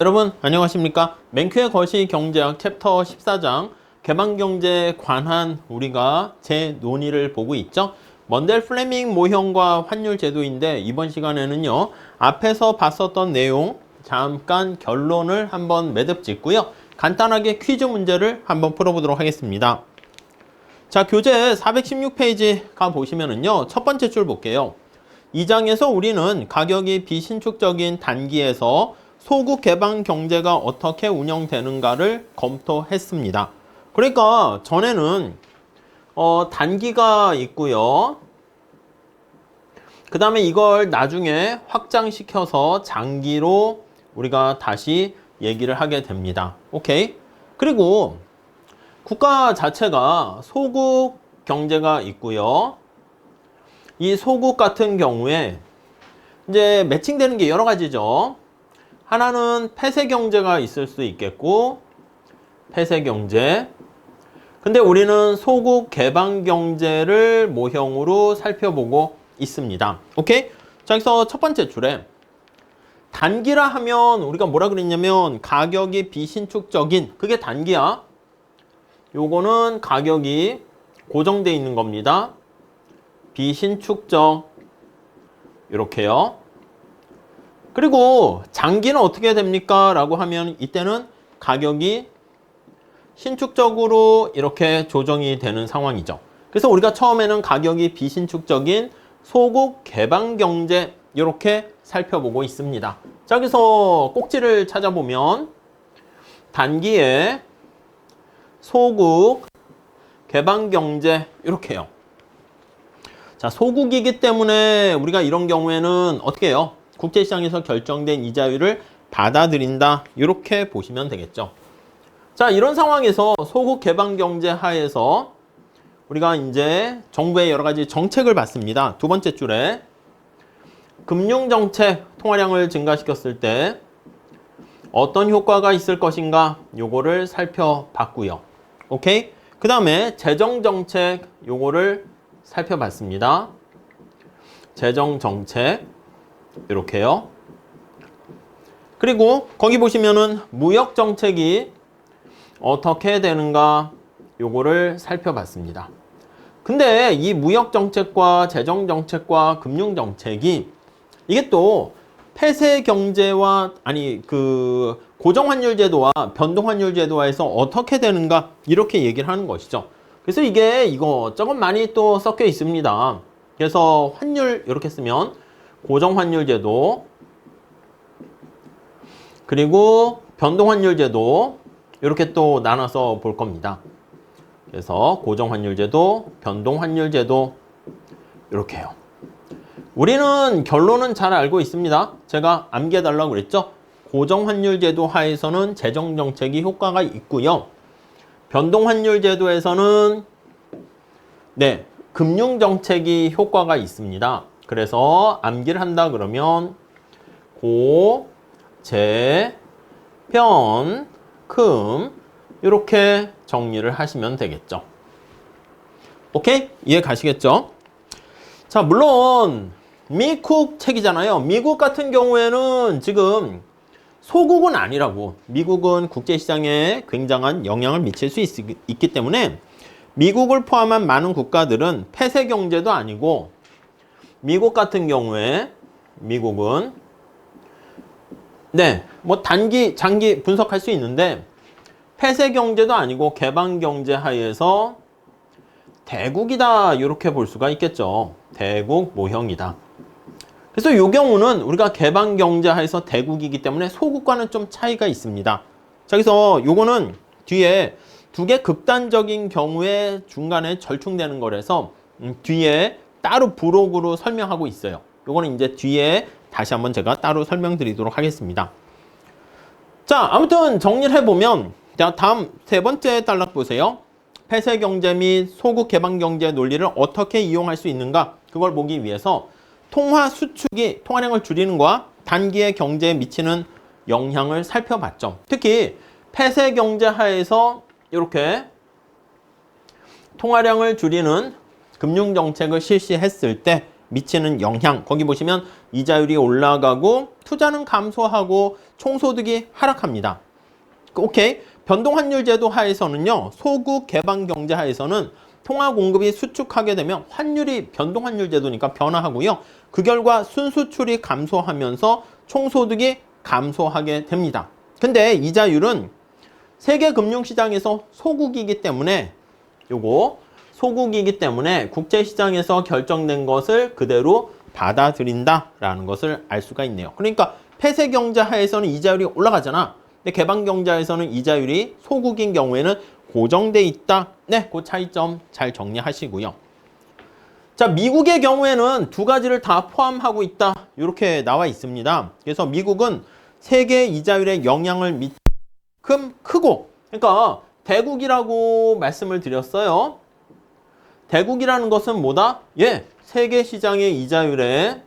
여러분 안녕하십니까? 맨큐의 거시경제학 챕터 14장 개방경제에 관한 우리가 재논의를 보고 있죠. 먼델 플레밍 모형과 환율 제도인데 이번 시간에는요 앞에서 봤었던 내용 잠깐 결론을 한번 매듭 짓고요 간단하게 퀴즈 문제를 한번 풀어보도록 하겠습니다. 자, 교재 416페이지 가보시면은요 첫 번째 줄 볼게요. 이 장에서 우리는 가격이 비신축적인 단기에서 소국 개방 경제가 어떻게 운영되는가를 검토했습니다. 그러니까 전에는 단기가 있고요. 그 다음에 이걸 나중에 확장시켜서 장기로 우리가 다시 얘기를 하게 됩니다. 오케이? 그리고 국가 자체가 소국 경제가 있고요. 이 소국 같은 경우에 이제 매칭되는 게 여러 가지죠. 하나는 폐쇄 경제가 있을 수 있겠고, 폐쇄 경제. 근데 우리는 소국 개방 경제를 모형으로 살펴보고 있습니다. 오케이? 자, 여기서 첫 번째 줄에 단기라 하면 우리가 뭐라 그랬냐면 가격이 비신축적인, 그게 단기야. 요거는 가격이 고정되어 있는 겁니다. 비신축적. 이렇게요. 그리고 장기는 어떻게 됩니까? 라고 하면 이때는 가격이 신축적으로 이렇게 조정이 되는 상황이죠. 그래서 우리가 처음에는 가격이 비신축적인 소국 개방 경제 이렇게 살펴보고 있습니다. 자, 여기서 꼭지를 찾아보면 단기에 소국 개방 경제 이렇게요. 자, 소국이기 때문에 우리가 이런 경우에는 어떻게 해요? 국제시장에서 결정된 이자율을 받아들인다. 이렇게 보시면 되겠죠. 자, 이런 상황에서 소국 개방 경제 하에서 우리가 이제 정부의 여러 가지 정책을 봤습니다. 두 번째 줄에 금융정책 통화량을 증가시켰을 때 어떤 효과가 있을 것인가 요거를 살펴봤고요. 오케이? 그 다음에 재정정책 요거를 살펴봤습니다. 재정정책 이렇게요. 그리고 거기 보시면은 무역정책이 어떻게 되는가 요거를 살펴봤습니다. 근데 이 무역정책과 재정정책과 금융정책이 이게 또 폐쇄경제와 그 고정환율제도와 변동환율제도에서 어떻게 되는가 이렇게 얘기를 하는 것이죠. 그래서 이게 이것저것 많이 또 섞여 있습니다. 그래서 환율 이렇게 쓰면 고정환율제도 그리고 변동환율제도 이렇게 또 나눠서 볼 겁니다. 그래서 고정환율제도, 변동환율제도 이렇게요. 우리는 결론은 잘 알고 있습니다. 제가 암기해달라고 그랬죠. 고정환율제도 하에서는 재정정책이 효과가 있고요. 변동환율제도에서는 금융정책이 효과가 있습니다. 그래서 암기를 한다 그러면 고, 재, 변, 금 이렇게 정리를 하시면 되겠죠. 오케이? 이해 가시겠죠? 자, 물론 미국 책이잖아요. 미국 같은 경우에는 지금 소국은 아니라고. 미국은 국제시장에 굉장한 영향을 미칠 수 있기 때문에 미국을 포함한 많은 국가들은 폐쇄 경제도 아니고 미국 같은 경우에 미국은 뭐 단기, 장기 분석할 수 있는데 폐쇄 경제도 아니고 개방 경제 하에서 대국이다 이렇게 볼 수가 있겠죠. 대국 모형이다. 그래서 이 경우는 우리가 개방 경제 하에서 대국이기 때문에 소국과는 좀 차이가 있습니다. 자, 그래서 요거는 뒤에 두 개 극단적인 경우에 중간에 절충되는 거라서 뒤에 따로 부록으로 설명하고 있어요. 요거는 이제 뒤에 다시 한번 제가 따로 설명드리도록 하겠습니다. 자, 아무튼 정리를 해보면 다음 세 번째 단락 보세요. 폐쇄 경제 및 소국 개방 경제 논리를 어떻게 이용할 수 있는가 그걸 보기 위해서 통화 수축이 통화량을 줄이는 거와 단기의 경제에 미치는 영향을 살펴봤죠. 특히 폐쇄 경제 하에서 이렇게 통화량을 줄이는 금융정책을 실시했을 때 미치는 영향 거기 보시면 이자율이 올라가고 투자는 감소하고 총소득이 하락합니다. 오케이. 변동환율 제도 하에서는요, 소국 개방 경제 하에서는 통화 공급이 수축하게 되면 환율이 변동환율 제도니까 변화하고요. 그 결과 순수출이 감소하면서 총소득이 감소하게 됩니다. 근데 이자율은 세계 금융시장에서 소국이기 때문에 소국이기 때문에 국제시장에서 결정된 것을 그대로 받아들인다라는 것을 알 수가 있네요. 그러니까 폐쇄 경제 하에서는 이자율이 올라가잖아. 근데 개방 경제에서는 이자율이 소국인 경우에는 고정돼 있다. 네, 그 차이점 잘 정리하시고요. 자, 미국의 경우에는 두 가지를 다 포함하고 있다. 이렇게 나와 있습니다. 그래서 미국은 세계 이자율의 영향을 미만큼 크고, 그러니까 대국이라고 말씀을 드렸어요. 대국이라는 것은 뭐다? 예, 세계 시장의 이자율에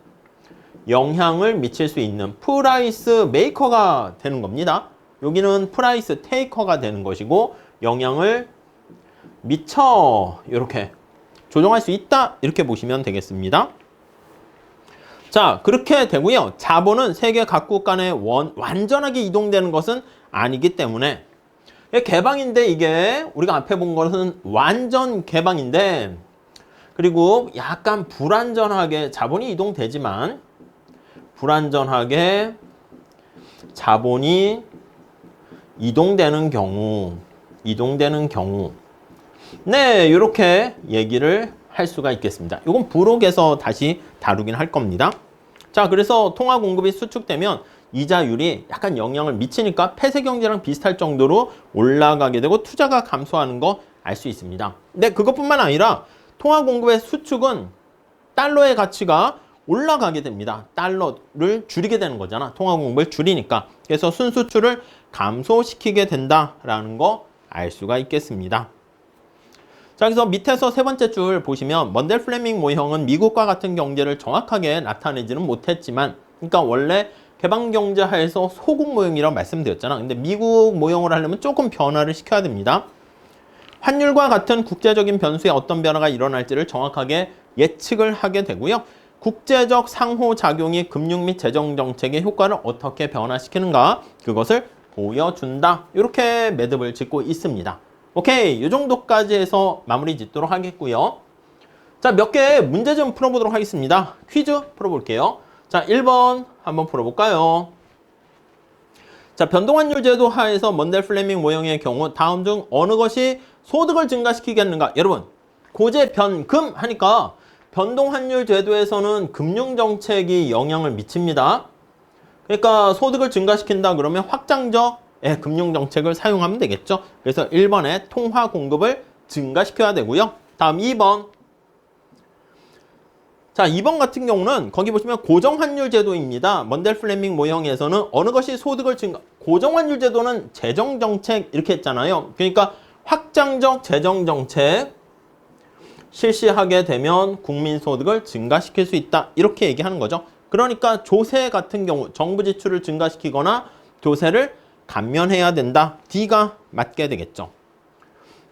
영향을 미칠 수 있는 프라이스 메이커가 되는 겁니다. 여기는 프라이스 테이커가 되는 것이고 영향을 미쳐 이렇게 조정할 수 있다 이렇게 보시면 되겠습니다. 자, 그렇게 되고요. 자본은 세계 각국 간에 완전하게 이동되는 것은 아니기 때문에 개방인데 이게 우리가 앞에 본 것은 완전 개방인데 그리고 약간 불안전하게 자본이 이동되지만 불안전하게 자본이 이동되는 경우 네, 이렇게 얘기를 할 수가 있겠습니다. 이건 부록에서 다시 다루긴 할 겁니다. 자, 그래서 통화 공급이 수축되면 이자율이 약간 영향을 미치니까 폐쇄 경제랑 비슷할 정도로 올라가게 되고 투자가 감소하는 거 알 수 있습니다. 근데 그것뿐만 아니라 통화 공급의 수축은 달러의 가치가 올라가게 됩니다. 달러를 줄이게 되는 거잖아. 통화 공급을 줄이니까. 그래서 순수출을 감소시키게 된다라는 거 알 수가 있겠습니다. 자, 그래서 밑에서 세 번째 줄 보시면 먼델 플레밍 모형은 미국과 같은 경제를 정확하게 나타내지는 못했지만, 그러니까 원래 개방 경제 하에서 소국 모형이라고 말씀드렸잖아. 근데 미국 모형을 하려면 조금 변화를 시켜야 됩니다. 환율과 같은 국제적인 변수에 어떤 변화가 일어날지를 정확하게 예측을 하게 되고요. 국제적 상호작용이 금융 및 재정 정책의 효과를 어떻게 변화시키는가 그것을 보여준다. 이렇게 매듭을 짓고 있습니다. 오케이, 이 정도까지 해서 마무리 짓도록 하겠고요. 자, 몇 개 문제 좀 풀어보도록 하겠습니다. 퀴즈 풀어볼게요. 자, 1번 한번 풀어볼까요? 자, 변동환율 제도 하에서 먼델 플레밍 모형의 경우 다음 중 어느 것이 소득을 증가시키겠는가? 여러분, 고제 변금 하니까 변동환율 제도에서는 금융정책이 영향을 미칩니다. 그러니까 소득을 증가시킨다 그러면 확장적 금융정책을 사용하면 되겠죠. 그래서 1번에 통화 공급을 증가시켜야 되고요. 다음 2번. 자, 2번 같은 경우는 거기 보시면 고정환율 제도입니다. 먼델 플레밍 모형에서는 어느 것이 소득을 고정환율 제도는 재정정책 이렇게 했잖아요. 그러니까 확장적 재정정책 실시하게 되면 국민소득을 증가시킬 수 있다. 이렇게 얘기하는 거죠. 그러니까 조세 같은 경우 정부 지출을 증가시키거나 조세를 감면해야 된다. D가 맞게 되겠죠.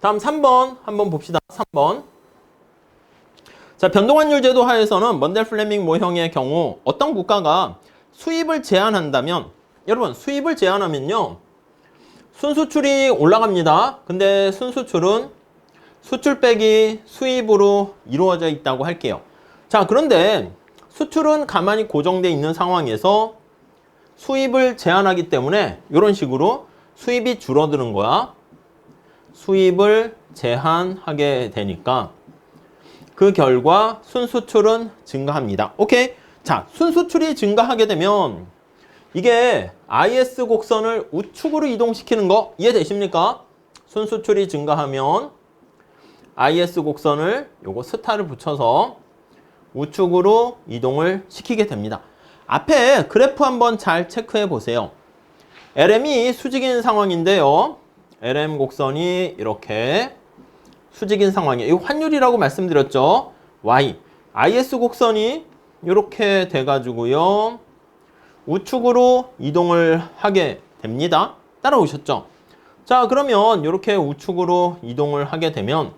다음 3번 한번 봅시다. 3번. 자, 변동환율 제도 하에서는 먼델 플레밍 모형의 경우 어떤 국가가 수입을 제한한다면, 여러분 수입을 제한하면요 순수출이 올라갑니다. 근데 순수출은 수출 빼기 수입으로 이루어져 있다고 할게요. 자, 그런데 수출은 가만히 고정돼 있는 상황에서 수입을 제한하기 때문에 이런 식으로 수입이 줄어드는 거야. 수입을 제한하게 되니까 그 결과 순수출은 증가합니다. 오케이? 자, 순수출이 증가하게 되면 이게 IS 곡선을 우측으로 이동시키는 거 이해되십니까? 순수출이 증가하면 IS 곡선을 요거 스타를 붙여서 우측으로 이동을 시키게 됩니다. 앞에 그래프 한번 잘 체크해 보세요. LM이 수직인 상황인데요. LM 곡선이 이렇게 수직인 상황이에요. 이 환율이라고 말씀드렸죠. Y. IS 곡선이 이렇게 돼가지고요. 우측으로 이동을 하게 됩니다. 따라오셨죠? 자, 그러면 이렇게 우측으로 이동을 하게 되면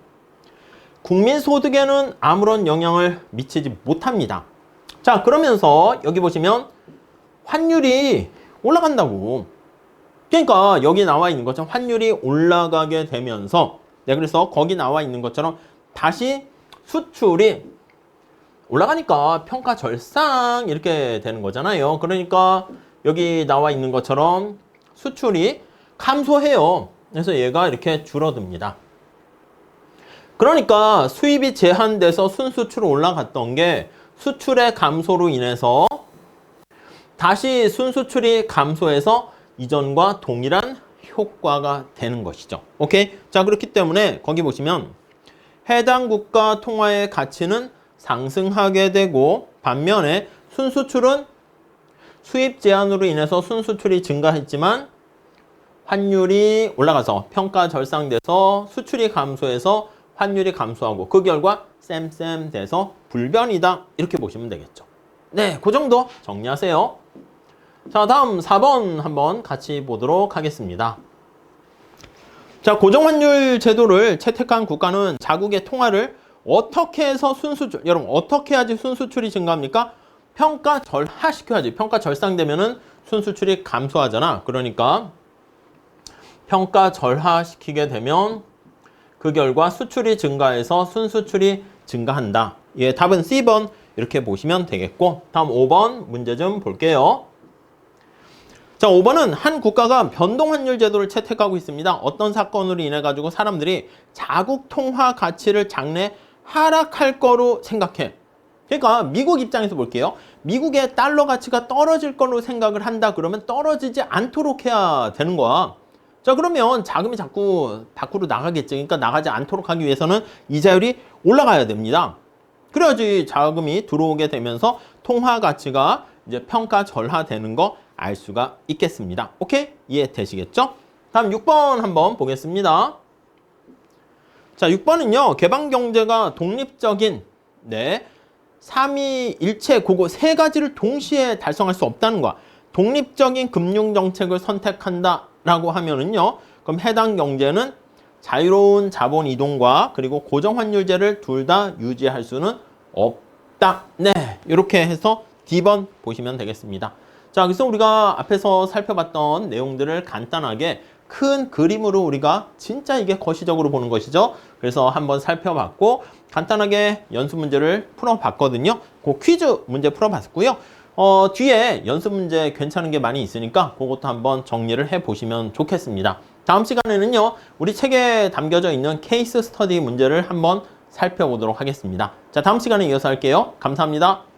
국민소득에는 아무런 영향을 미치지 못합니다. 자, 그러면서 여기 보시면 환율이 올라간다고. 그러니까 여기 나와 있는 것처럼 환율이 올라가게 되면서 네, 그래서 거기 나와 있는 것처럼 다시 수출이 올라가니까 평가 절상 이렇게 되는 거잖아요. 그러니까 여기 나와 있는 것처럼 수출이 감소해요. 그래서 얘가 이렇게 줄어듭니다. 그러니까 수입이 제한돼서 순수출로 올라갔던 게 수출의 감소로 인해서 다시 순수출이 감소해서 이전과 동일한 효과가 되는 것이죠. 오케이? 자, 그렇기 때문에 거기 보시면 해당 국가 통화의 가치는 상승하게 되고 반면에 순수출은 수입 제한으로 인해서 순수출이 증가했지만 환율이 올라가서 평가 절상돼서 수출이 감소해서 환율이 감소하고 그 결과 쌤쌤 돼서 불변이다. 이렇게 보시면 되겠죠. 네, 그 정도 정리하세요. 자, 다음 4번 한번 같이 보도록 하겠습니다. 자, 고정환율 제도를 채택한 국가는 자국의 통화를 어떻게 해서 순수출, 여러분 어떻게 해야지 순수출이 증가합니까? 평가 절하시켜야지. 평가 절상되면은 순수출이 감소하잖아. 그러니까 평가 절하시키게 되면 그 결과 수출이 증가해서 순수출이 증가한다. 예, 답은 C번 이렇게 보시면 되겠고 다음 5번 문제 좀 볼게요. 자, 5번은 한 국가가 변동환율 제도를 채택하고 있습니다. 어떤 사건으로 인해 가지고 사람들이 자국 통화 가치를 장래 하락할 거로 생각해. 그러니까 미국 입장에서 볼게요. 미국의 달러 가치가 떨어질 걸로 생각을 한다 그러면 떨어지지 않도록 해야 되는 거야. 자, 그러면 자금이 자꾸 밖으로 나가겠지. 그러니까 나가지 않도록 하기 위해서는 이자율이 올라가야 됩니다. 그래야지 자금이 들어오게 되면서 통화 가치가 이제 평가 절하되는 거 알 수가 있겠습니다. 오케이? 이해되시겠죠? 다음 6번 한번 보겠습니다. 자, 6번은요. 개방경제가 독립적인 삼위일체 그거 세 가지를 동시에 달성할 수 없다는 거야. 독립적인 금융정책을 선택한다라고 하면은요. 그럼 해당 경제는 자유로운 자본 이동과 그리고 고정환율제를 둘 다 유지할 수는 없다. 네, 이렇게 해서 D번 보시면 되겠습니다. 자, 그래서 우리가 앞에서 살펴봤던 내용들을 간단하게 큰 그림으로 우리가 진짜 이게 거시적으로 보는 것이죠. 그래서 한번 살펴봤고 간단하게 연습 문제를 풀어봤거든요. 그 퀴즈 문제 풀어봤고요. 뒤에 연습 문제 괜찮은 게 많이 있으니까 그것도 한번 정리를 해보시면 좋겠습니다. 다음 시간에는요. 우리 책에 담겨져 있는 케이스 스터디 문제를 한번 살펴보도록 하겠습니다. 자, 다음 시간에 이어서 할게요. 감사합니다.